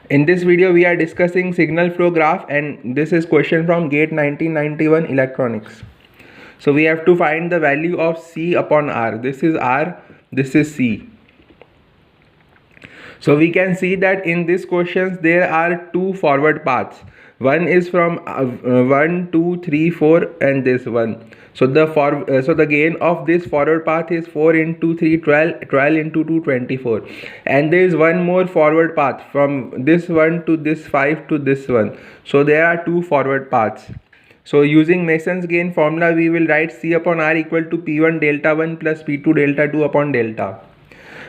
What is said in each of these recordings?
In this video we are discussing signal flow graph, and this is question from GATE 1991 electronics. So we have to find the value of C upon R. This is R, this is C. So we can see that in this questions there are two forward paths. One is from 1, 2, 3, 4 and this one. So the gain of this forward path is 4 into 3, 12, 12 into 2, 24. And there is one more forward path from this one to this 5 to this one. So there are two forward paths. So using Mason's gain formula, we will write C upon R equal to P1 delta 1 plus P2 delta 2 upon delta.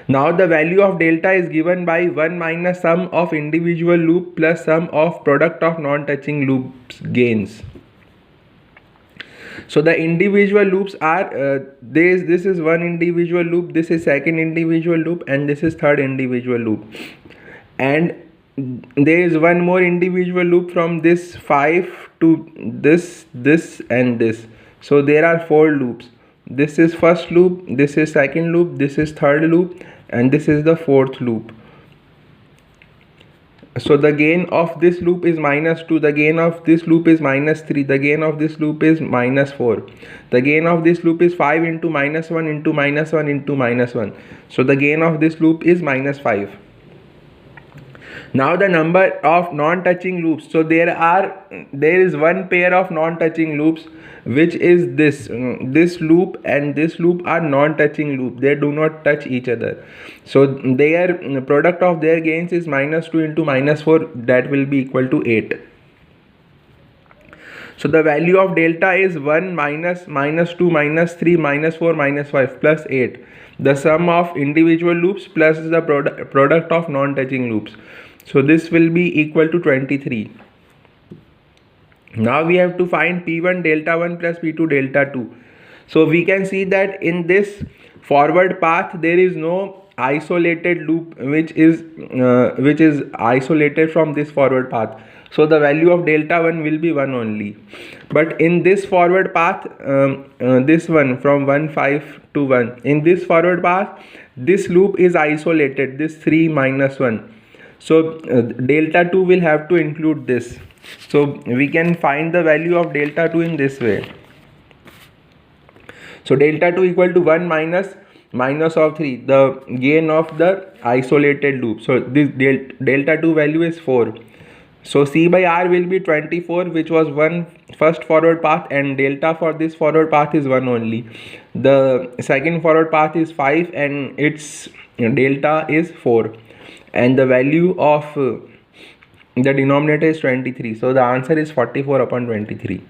Now the value of delta is given by 1 minus sum of individual loop plus sum of product of non-touching loops gains. So the individual loops are this is one individual loop, this is second individual loop, and this is third individual loop. And there is one more individual loop from this 5 to this and this. So there are 4 loops. This is first loop, this is second loop, this is third loop, and this is the fourth loop. So the gain of this loop is minus 2, the gain of this loop is minus 3, the gain of this loop is minus 4. The gain of this loop is 5 into minus 1 into minus 1 into minus 1. So the gain of this loop is minus 5. Now the number of non-touching loops. So there is one pair of non-touching loops, which is this loop and this loop are non-touching loop. They do not touch each other. So their product of their gains is minus 2 into minus 4. That will be equal to 8. So the value of delta is 1 minus 2 minus 3 minus 4 minus 5 plus 8. The sum of individual loops plus the product of non-touching loops. So this will be equal to 23. Now we have to find P1 delta 1 plus P2 delta 2. So we can see that in this forward path there is no isolated loop which is isolated from this forward path. So the value of delta 1 will be 1 only. But in this forward path, this one from 1, 5 to 1, in this forward path, this loop is isolated, this 3 minus 1. So delta 2 will have to include this. So we can find the value of delta 2 in this way. So delta 2 equal to 1 minus of 3, the gain of the isolated loop. So this delta 2 value is 4. So C by R will be 24, which was first forward path, and delta for this forward path is 1 only. The second forward path is 5 and its delta is 4. And the value of the denominator is 23. So the answer is 44 upon 23.